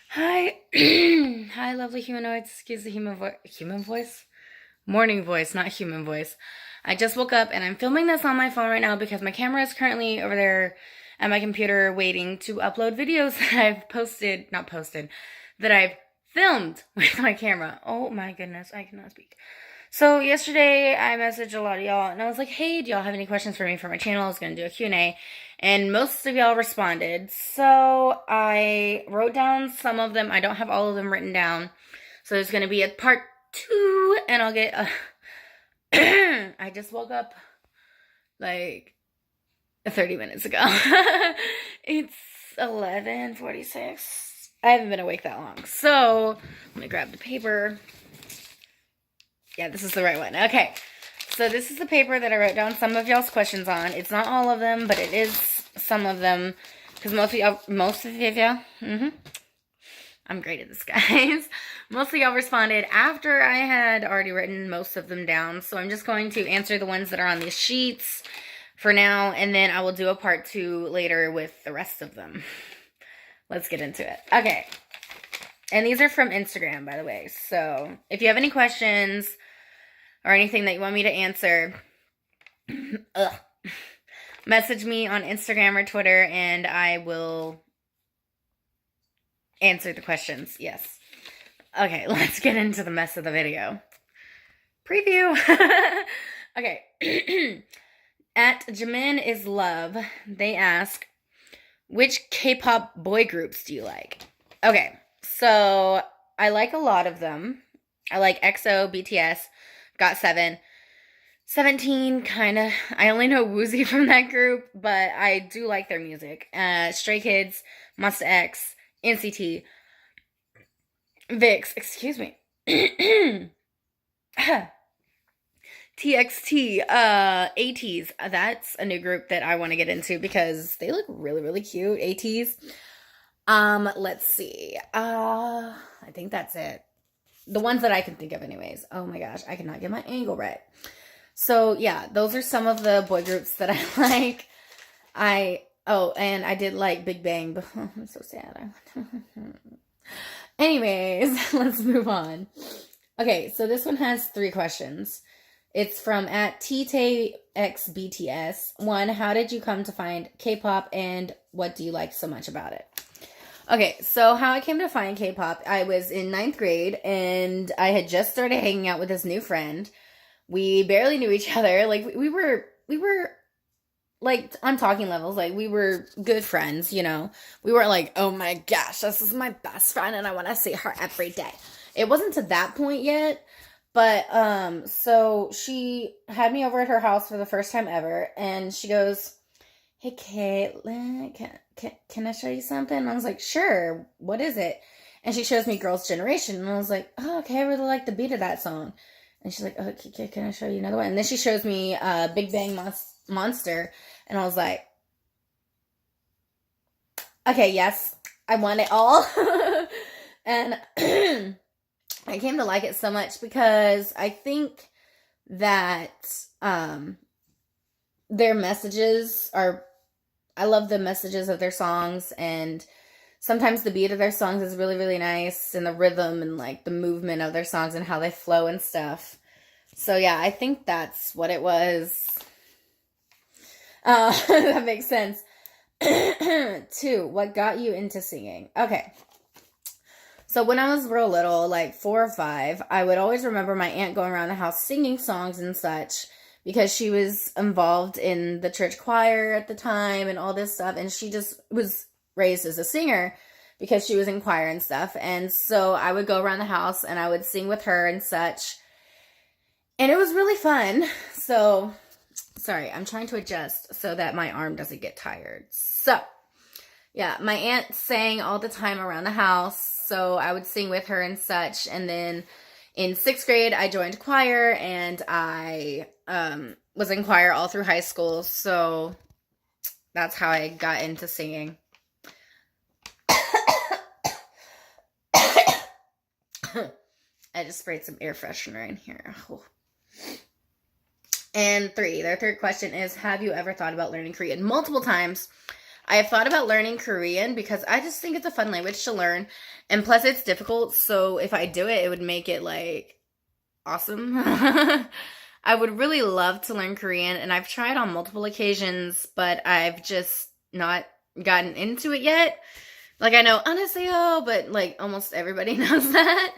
Hi. Hi, lovely humanoids. Excuse the human voice? Morning voice, not human voice. I just woke up and I'm filming this on my phone right now because my camera is currently over there at my computer waiting to upload videos that I've not posted, that I've filmed with my camera. Oh my goodness, I cannot speak. So yesterday I messaged a lot of y'all and I was like, hey, do y'all have any questions for me for my channel? I was going to do a Q&A and most of y'all responded. So I wrote down some of them. I don't have all of them written down. So there's going to be a part 2 and I'll get I just woke up like 30 minutes ago. It's 11:46. I haven't been awake that long. So let me grab the paper. Yeah, this is the right one. Okay. So this is the paper that I wrote down some of y'all's questions on. It's not all of them, but it is some of them. Because most of y'all, I'm great at this, guys. Most of y'all responded after I had already written most of them down. So I'm just going to answer the ones that are on these sheets for now. And then I will do a part 2 later with the rest of them. Let's get into it. Okay. And these are from Instagram, by the way. So if you have any questions or anything that you want me to answer, message me on Instagram or Twitter and I will answer the questions. Yes. Okay, let's get into the mess of the video. Preview. Okay. At Jamin is Love, they ask, which K-pop boy groups do you like? Okay, so I like a lot of them. I like EXO, BTS, GOT7, 17, kind of. I only know Woozy from that group, but I do like their music. Stray Kids, Monsta X, NCT, VIX, excuse me. TXT, ATEEZ. That's a new group that I want to get into because they look really, really cute. ATEEZ. Let's see. I think that's it. The ones that I can think of anyways. Oh my gosh, I cannot get my angle right. So yeah, those are some of the boy groups that I like. And I did like Big Bang, but I'm so sad. Anyways, let's move on. Okay, so this one has 3 questions. It's from at TTXBTS. 1, how did you come to find K-pop and what do you like so much about it? Okay, so how I came to find K-pop, I was in 9th grade and I had just started hanging out with this new friend. We barely knew each other. Like we were like on talking levels, like we were good friends, you know. We weren't like, oh my gosh, this is my best friend and I want to see her every day. It wasn't to that point yet, but so she had me over at her house for the first time ever, and she goes, hey Caitlin, can I show you something? And I was like, sure, what is it? And she shows me Girls' Generation, and I was like, oh, okay, I really like the beat of that song. And she's like, okay, can I show you another one? And then she shows me Big Bang Monster, and I was like, okay, yes, I want it all. And I came to like it so much because I think that their messages are, I love the messages of their songs, and sometimes the beat of their songs is really, really nice, and the rhythm and like the movement of their songs and how they flow and stuff. So yeah, I think that's what it was. That makes sense. 2, what got you into singing? Okay. So when I was real little, like 4 or 5, I would always remember my aunt going around the house singing songs and such because she was involved in the church choir at the time and all this stuff. And she just was raised as a singer because she was in choir and stuff. And so I would go around the house and I would sing with her and such. And it was really fun. So, sorry, I'm trying to adjust so that my arm doesn't get tired. So, yeah, my aunt sang all the time around the house. So I would sing with her and such. And then in 6th grade, I joined choir, and I was in choir all through high school. So that's how I got into singing. I just sprayed some air freshener in here. Oh. And 3, their third question is, have you ever thought about learning Korean? Multiple times. I have thought about learning Korean because I just think it's a fun language to learn. And plus, it's difficult. So if I do it, it would make it like awesome. I would really love to learn Korean, and I've tried on multiple occasions, but I've just not gotten into it yet. Like, I know 안녕하세요, but like almost everybody knows that.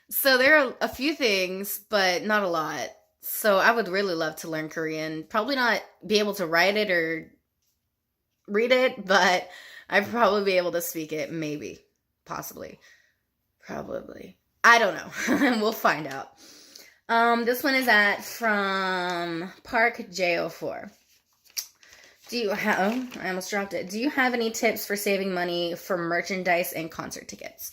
So there are a few things, but not a lot. So I would really love to learn Korean. Probably not be able to write it or read it, but I'd probably be able to speak it. Maybe. Possibly. Probably. I don't know. We'll find out. This one is from Park J04. Do you have, I almost dropped it. Do you have any tips for saving money for merchandise and concert tickets?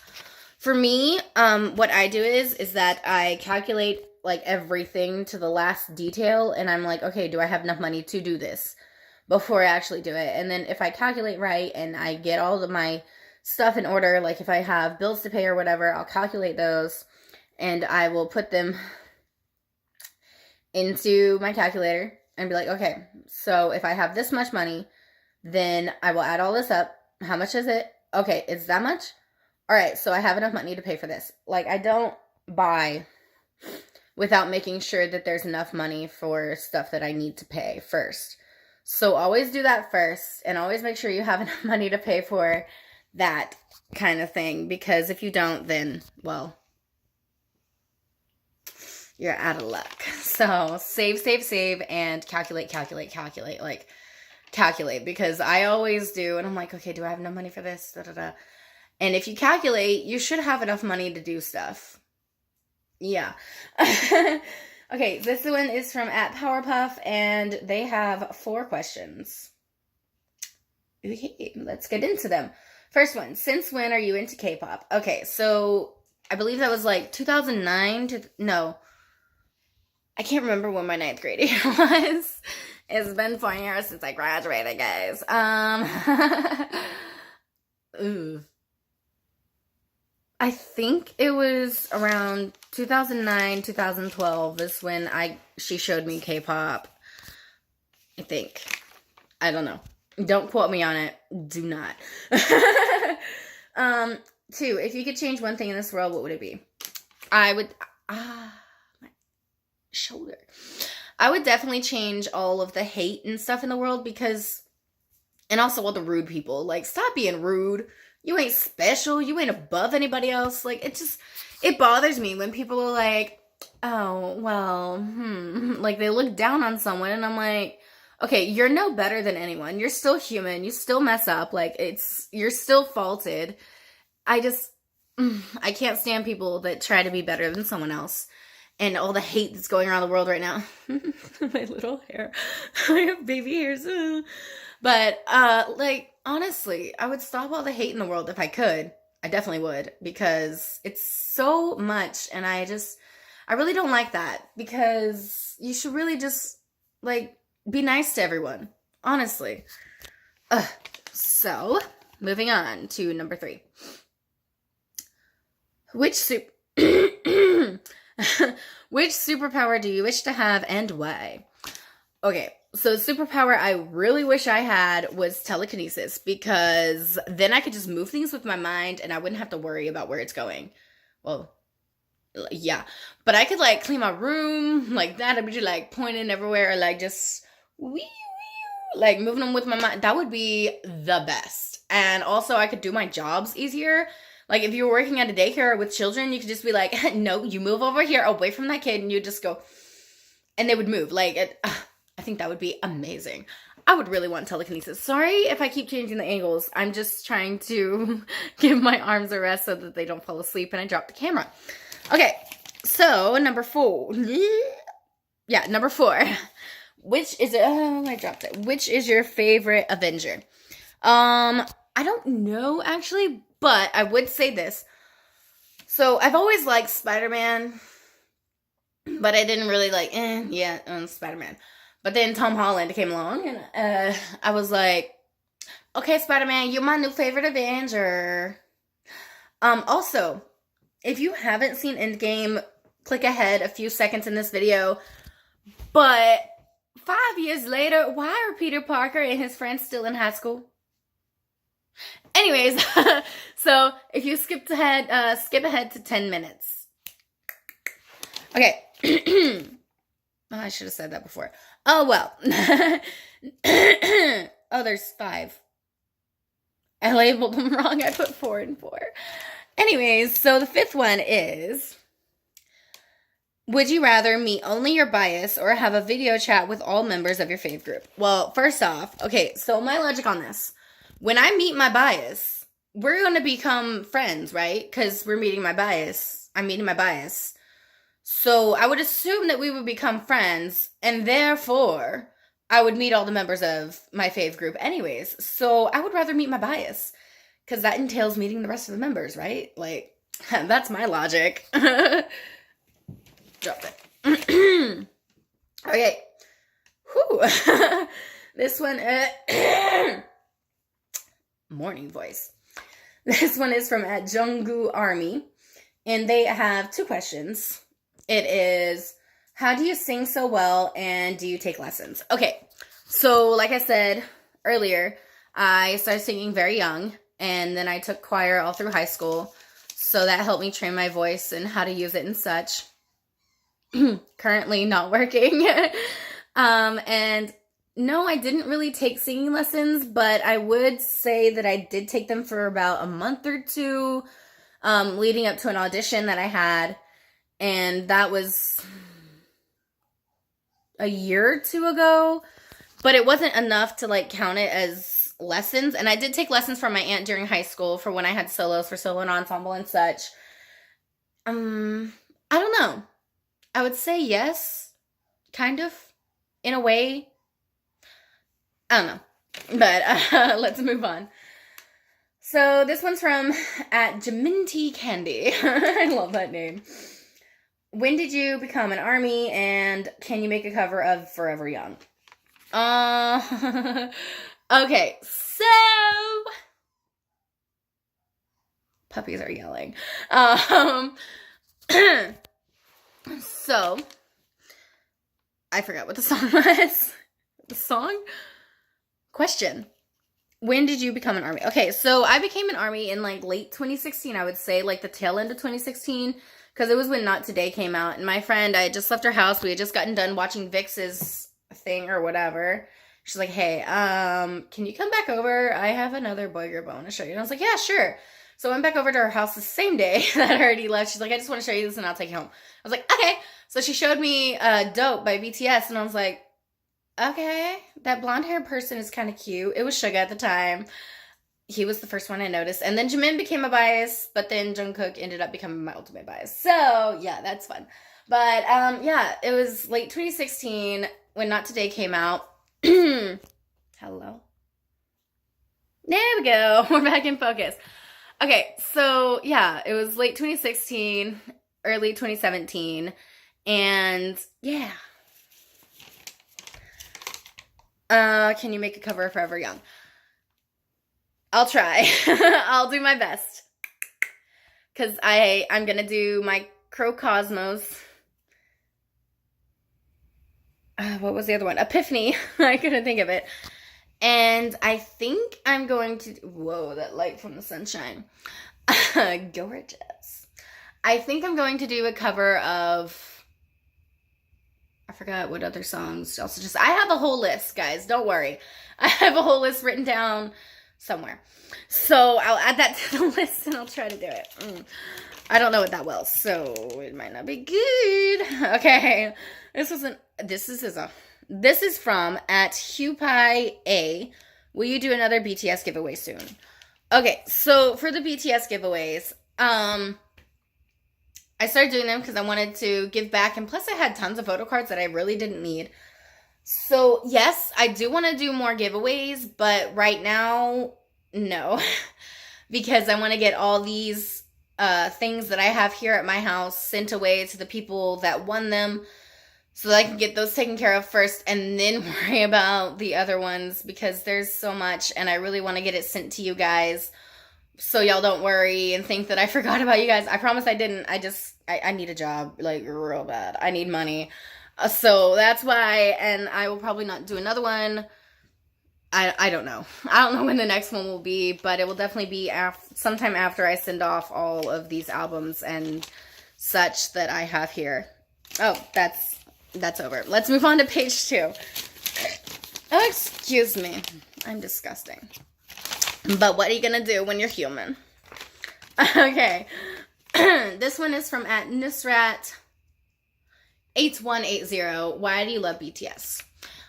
For me, what I do is that I calculate like everything to the last detail, and I'm like, okay, do I have enough money to do this before I actually do it? And then if I calculate right and I get all of my stuff in order, like if I have bills to pay or whatever, I'll calculate those and I will put them into my calculator and be like, okay, so if I have this much money, then I will add all this up. How much is it? Okay, it's that much? All right, so I have enough money to pay for this. Like, I don't buy without making sure that there's enough money for stuff that I need to pay first. So always do that first, and always make sure you have enough money to pay for that kind of thing, because if you don't, then, well, you're out of luck. So save, and calculate. Like, calculate, because I always do, and I'm like, okay, do I have enough money for this? And if you calculate, you should have enough money to do stuff. Yeah. Okay, this one is from @Powerpuff, and they have 4 questions. Okay, let's get into them. First one, since when are you into K-pop? Okay, so I believe that was like 2009 to, no, I can't remember when my 9th grade year was. It's been 4 years since I graduated, guys. Ooh. I think it was around 2009, 2012 is when she showed me K-pop. I think. I don't know. Don't quote me on it. Do not. 2, if you could change one thing in this world, what would it be? I would, my shoulder. I would definitely change all of the hate and stuff in the world, because, and also all the rude people. Like, stop being rude. You ain't special. You ain't above anybody else. Like, it bothers me when people are like, oh, well, like they look down on someone, and I'm like, okay, you're no better than anyone. You're still human. You still mess up. Like, you're still faulted. I can't stand people that try to be better than someone else. And all the hate that's going around the world right now. My little hair. I have baby hairs. But, like, honestly, I would stop all the hate in the world if I could. I definitely would. Because it's so much. And I really don't like that. Because you should really just, like, be nice to everyone. Honestly. So, moving on to number 3. Which superpower do you wish to have, and why? Okay, so the superpower I really wish I had was telekinesis, because then I could just move things with my mind and I wouldn't have to worry about where it's going. Well, yeah. But I could, like, clean my room like that. I'd be just, like, pointing everywhere, or, like, just like moving them with my mind. That would be the best. And also I could do my jobs easier. Like, if you were working at a daycare with children, you could just be like, no, you move over here away from that kid, and you just go, and they would move. Like, I think that would be amazing. I would really want telekinesis. Sorry if I keep changing the angles. I'm just trying to give my arms a rest so that they don't fall asleep and I drop the camera. Okay, so number 4. Yeah, number 4. Which is I dropped it. Which is your favorite Avenger? I don't know, actually, but I would say this. So I've always liked Spider-Man, but I didn't really like, Spider-Man. But then Tom Holland came along, and I was like, okay, Spider-Man, you're my new favorite Avenger. Also, if you haven't seen Endgame, click ahead a few seconds in this video. But 5 years later, why are Peter Parker and his friends still in high school? Anyways, so if you skip ahead to 10 minutes. Okay. Oh, I should have said that before. Oh, well. Oh, there's 5. I labeled them wrong. I put 4 and 4. Anyways, so the 5th one is, would you rather meet only your bias or have a video chat with all members of your fave group? Well, first off, okay, so my logic on this. When I meet my bias, we're going to become friends, right? Because we're meeting my bias. I'm meeting my bias. So I would assume that we would become friends, and therefore I would meet all the members of my fave group anyways. So I would rather meet my bias, because that entails meeting the rest of the members, right? Like, that's my logic. Drop it. Okay. Whew. This one, morning voice. This one is from at Junggu Army, and they have 2 questions. It is, how do you sing so well, and do you take lessons? Okay, so like I said earlier, I started singing very young, and then I took choir all through high school, so that helped me train my voice and how to use it and such. Currently not working. And no, I didn't really take singing lessons, but I would say that I did take them for about a month or 2, leading up to an audition that I had. And that was a year or 2 ago, but it wasn't enough to like count it as lessons. And I did take lessons from my aunt during high school for when I had solos for solo and ensemble and such. I don't know. I would say yes, kind of, in a way. I don't know, but let's move on. So this one's from at Jaminti Candy. I love that name. When did you become an ARMY, and can you make a cover of Forever Young? Okay, so puppies are yelling. So I forgot what the song was. The song? Question. When did you become an ARMY? Okay, so I became an ARMY in like late 2016, I would say, like the tail end of 2016. Because it was when Not Today came out. And my friend, I had just left her house. We had just gotten done watching Vix's thing or whatever. She's like, hey, can you come back over? I have another boy group I want to show you. And I was like, yeah, sure. So I went back over to her house the same day that I already left. She's like, I just want to show you this and I'll take you home. I was like, okay. So she showed me Dope by BTS. And I was like, okay, that blonde hair person is kind of cute. It was Suga at the time. He was the first one I noticed. And then Jimin became a bias, but then Jungkook ended up becoming my ultimate bias. So, yeah, that's fun. But, yeah, it was late 2016 when Not Today came out. Hello? There we go. We're back in focus. Okay, so, yeah, it was late 2016, early 2017. And, yeah. Can you make a cover of Forever Young? I'll try. I'll do my best. Because I'm going to do Microcosmos. What was the other one? Epiphany. I couldn't think of it. And I think I'm going to... Whoa, that light from the sunshine. Gorgeous. I think I'm going to do a cover of... I forgot what other songs. Also, I have a whole list, guys. Don't worry. I have a whole list written down somewhere. So I'll add that to the list and I'll try to do it. I don't know it that well, so it might not be good. Okay. This is from at HuPie A. Will you do another BTS giveaway soon? Okay, so for the BTS giveaways, I started doing them because I wanted to give back, and plus I had tons of photo cards that I really didn't need. So, yes, I do want to do more giveaways, but right now, no. Because I want to get all these things that I have here at my house sent away to the people that won them so that I can get those taken care of first and then worry about the other ones because there's so much and I really want to get it sent to you guys so y'all don't worry and think that I forgot about you guys. I promise I didn't. I need a job, like, real bad. I need money. So that's why, and I will probably not do another one I don't know. I don't know when the next one will be, but it will definitely be sometime after I send off all of these albums and such that I have here. Oh, that's over. Let's move on to page 2. Oh, excuse me. I'm disgusting. But what are you gonna do when you're human? Okay. This one is from at Nusrat8180. Why do you love BTS?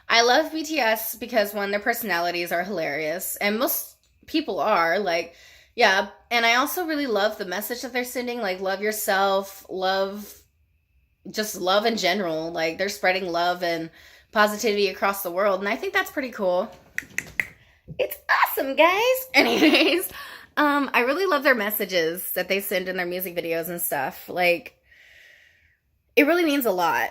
I love BTS because, one, their personalities are hilarious. And most people are. Like, yeah. And I also really love the message that they're sending. Like, love yourself. Just love in general. Like, they're spreading love and positivity across the world. And I think that's pretty cool. It's awesome, guys. Anyways, I really love their messages that they send in their music videos and stuff. Like, it really means a lot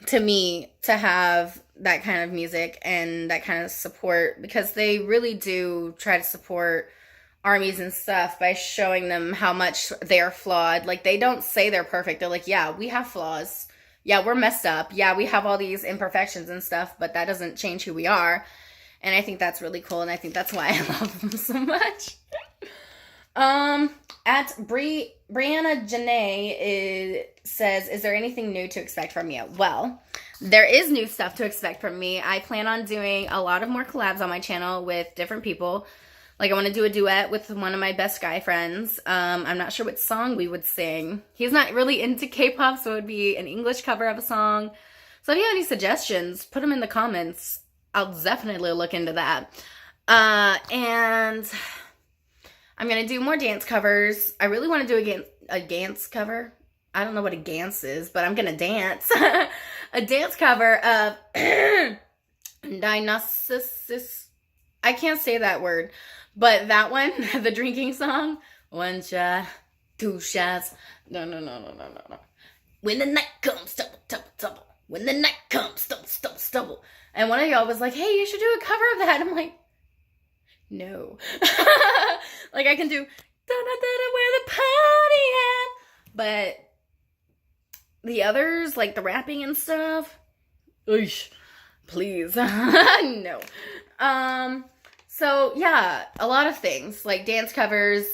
to me to have that kind of music and that kind of support, because they really do try to support armies and stuff by showing them how much they're flawed. Like, they don't say they're perfect. They're like, yeah, we have flaws. Yeah, we're messed up. Yeah, we have all these imperfections and stuff, but that doesn't change who we are. And I think that's really cool, and I think that's why I love them so much. At Brianna Janae says, is there anything new to expect from you? Well, there is new stuff to expect from me. I plan on doing a lot of more collabs on my channel with different people. Like, I want to do a duet with one of my best guy friends. I'm not sure what song we would sing. He's not really into K-pop, so it would be an English cover of a song. So if you have any suggestions, put them in the comments. I'll definitely look into that. And I'm going to do more dance covers. I really want to do a dance cover. I don't know what a dance is, but I'm going to dance. A dance cover of Dionysus. I can't say that word. But that one, the drinking song. 1 shot, 2 shots. No. When the night comes, double. When the night comes, stumble. And one of y'all was like, hey, you should do a cover of that. I'm like, no. Like, I can do da-da-da-da where the party at. But the others, like the rapping and stuff, oosh, please. No. So, yeah, a lot of things. Like dance covers,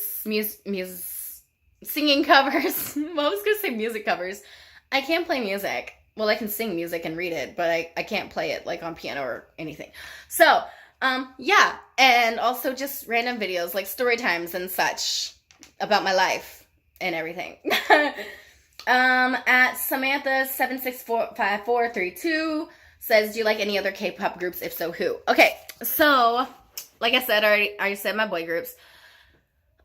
singing covers. Well, I was going to say music covers. I can't play music. Well, I can sing music and read it, but I can't play it, like, on piano or anything. So, yeah. And also just random videos, like story times and such about my life and everything. At Samantha7645432 says, do you like any other K-pop groups? If so, who? Okay, so, like I said, I said my boy groups.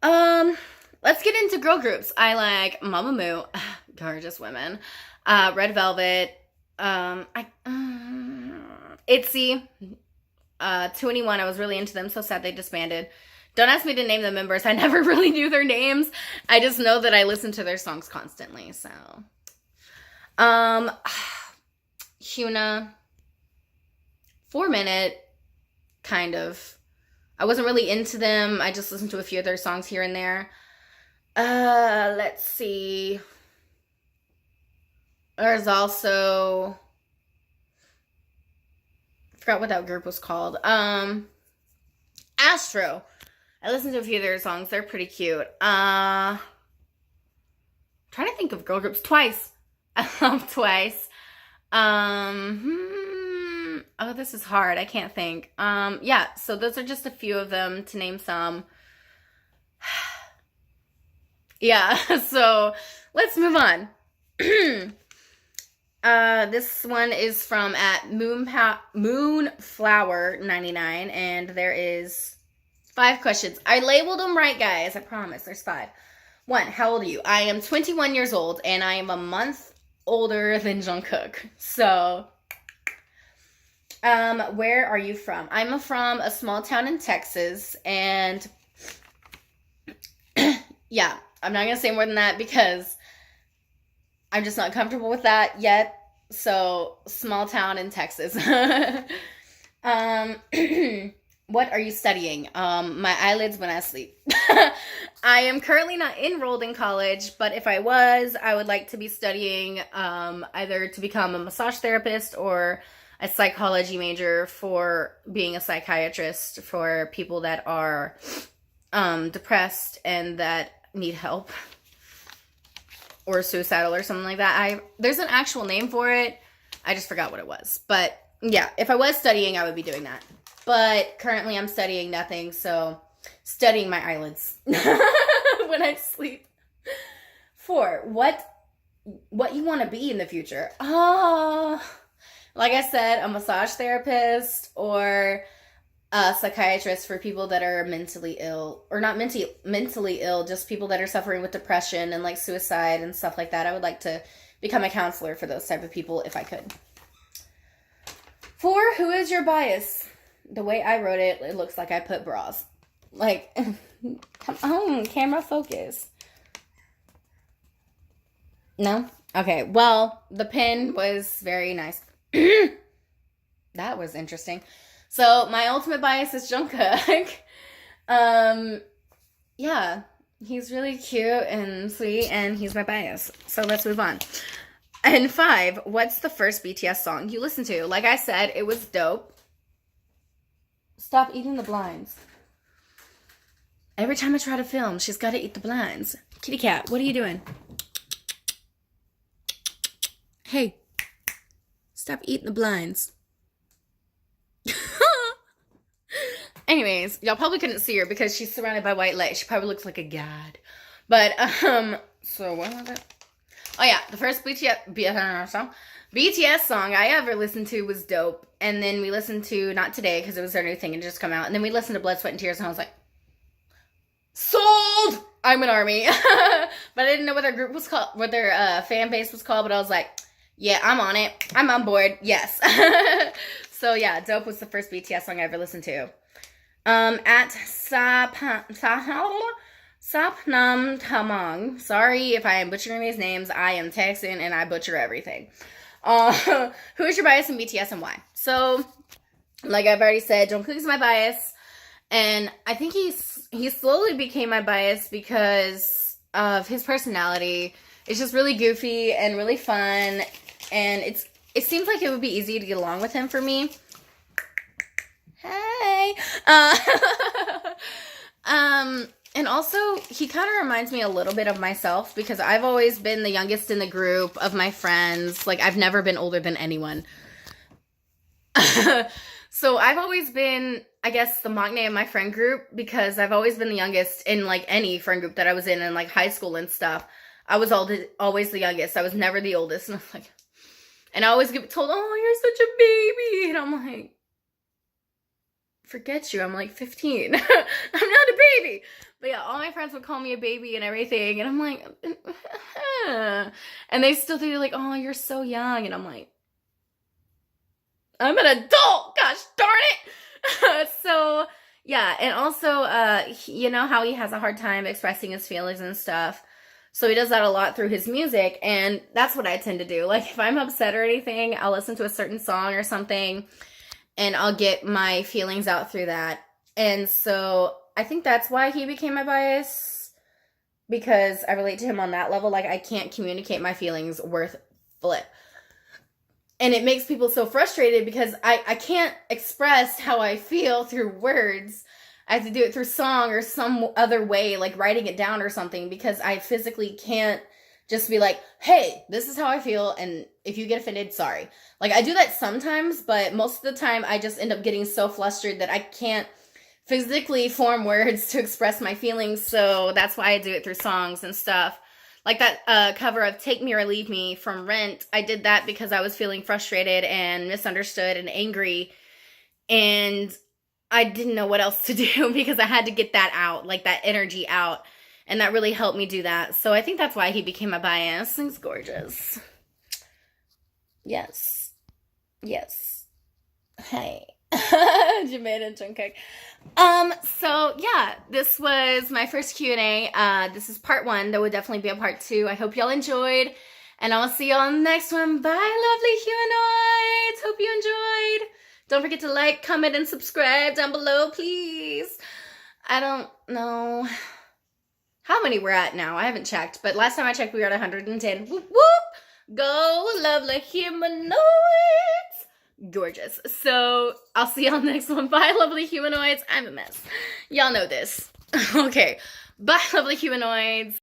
Let's get into girl groups. I like Mamamoo, gorgeous women. Red Velvet, ITZY, 2NE1, I was really into them, so sad they disbanded. Don't ask me to name the members, I never really knew their names. I just know that I listen to their songs constantly, so. Hyuna, 4 Minute, kind of. I wasn't really into them, I just listened to a few of their songs here and there. Let's see. There's also, I forgot what that group was called. Astro. I listened to a few of their songs. They're pretty cute. Trying to think of girl groups. Twice. I love Twice. Oh, this is hard. I can't think. Yeah, so those are just a few of them to name some. Yeah, so let's move on. This one is from at Moonflower99, and there is 5 questions. I labeled them right, guys. I promise. There's 5. 1, how old are you? I am 21 years old, and I am a month older than Jungkook. So, where are you from? I'm from a small town in Texas, and yeah, I'm not gonna say more than that because I'm just not comfortable with that yet. So, small town in Texas. What are you studying? My eyelids when I sleep. I am currently not enrolled in college, but if I was, I would like to be studying either to become a massage therapist or a psychology major for being a psychiatrist for people that are depressed and that need help or suicidal or something like that. There's an actual name for it. I just forgot what it was. But yeah, if I was studying, I would be doing that. But currently I'm studying nothing, so studying my eyelids when I sleep. 4, what you want to be in the future? Like I said, a massage therapist or a psychiatrist for people that are mentally ill, or not mentally ill, just people that are suffering with depression and like suicide and stuff like that. I would like to become a counselor for those type of people if I could. 4, who is your bias? The way I wrote it, it looks like I put bras. Like, come on, camera focus. No? Okay, well, the pen was very nice. That was interesting. So, my ultimate bias is Jungkook. Yeah, he's really cute and sweet, and he's my bias. So, let's move on. And 5, what's the first BTS song you listened to? Like I said, it was dope. Stop eating the blinds. Every time I try to film, she's got to eat the blinds. Kitty cat, what are you doing? Hey, stop eating the blinds. Anyways, y'all probably couldn't see her because she's surrounded by white light. She probably looks like a god. But, so what was it? Oh yeah, the first BTS song I ever listened to was Dope. And then we listened to Not Today because it was their new thing and just come out. And then we listened to Blood, Sweat, and Tears and I was like, sold! I'm an ARMY. But I didn't know what their group was called, what their fan base was called. But I was like, yeah, I'm on it. I'm on board. Yes. So yeah, Dope was the first BTS song I ever listened to. At Sapnam Tamang. Sorry if I am butchering these names. I am Texan and I butcher everything. Who is your bias in BTS and why? So, like I've already said, Jungkook is my bias. And I think he slowly became my bias because of his personality. It's just really goofy and really fun. And it seems like it would be easy to get along with him for me. Hey! And also, he kind of reminds me a little bit of myself because I've always been the youngest in the group of my friends. Like, I've never been older than anyone. So, I've always been, I guess, the maknae of my friend group because I've always been the youngest in, like, any friend group that I was in like, high school and stuff. I was always the youngest. I was never the oldest. And I was like, and I always get told, oh, you're such a baby. And I'm like, forget you. I'm like 15. I'm not a baby. But yeah, all my friends would call me a baby and everything. And I'm like, and they still think like, oh, you're so young. And I'm like, I'm an adult. Gosh darn it. So yeah. And also, you know how he has a hard time expressing his feelings and stuff. So he does that a lot through his music. And that's what I tend to do. Like if I'm upset or anything, I'll listen to a certain song or something. And I'll get my feelings out through that. And so I think that's why he became my bias. Because I relate to him on that level. Like, I can't communicate my feelings worth flip. And it makes people so frustrated because I can't express how I feel through words. I have to do it through song or some other way, like writing it down or something. Because I physically can't just be like, hey, this is how I feel, and if you get offended, sorry. Like, I do that sometimes, but most of the time, I just end up getting so flustered that I can't physically form words to express my feelings, so that's why I do it through songs and stuff. Like that cover of Take Me or Leave Me from Rent, I did that because I was feeling frustrated and misunderstood and angry, and I didn't know what else to do because I had to get that out, like that energy out. And that really helped me do that. So I think that's why he became my bias. He's gorgeous. Yes. Yes. Hey. Jermaine and Jungkook. So yeah, this was my first Q&A. This is part 1. There will definitely be a part 2. I hope y'all enjoyed. And I'll see y'all in the next one. Bye, lovely humanoids. Hope you enjoyed. Don't forget to like, comment, and subscribe down below, please. I don't know how many we're at now. I haven't checked, but last time I checked, we were at 110. Whoop, whoop. Go, lovely humanoids. gorgeous. So I'll see y'all next one. Bye, lovely humanoids. I'm a mess. Y'all know this. Okay. Bye, lovely humanoids.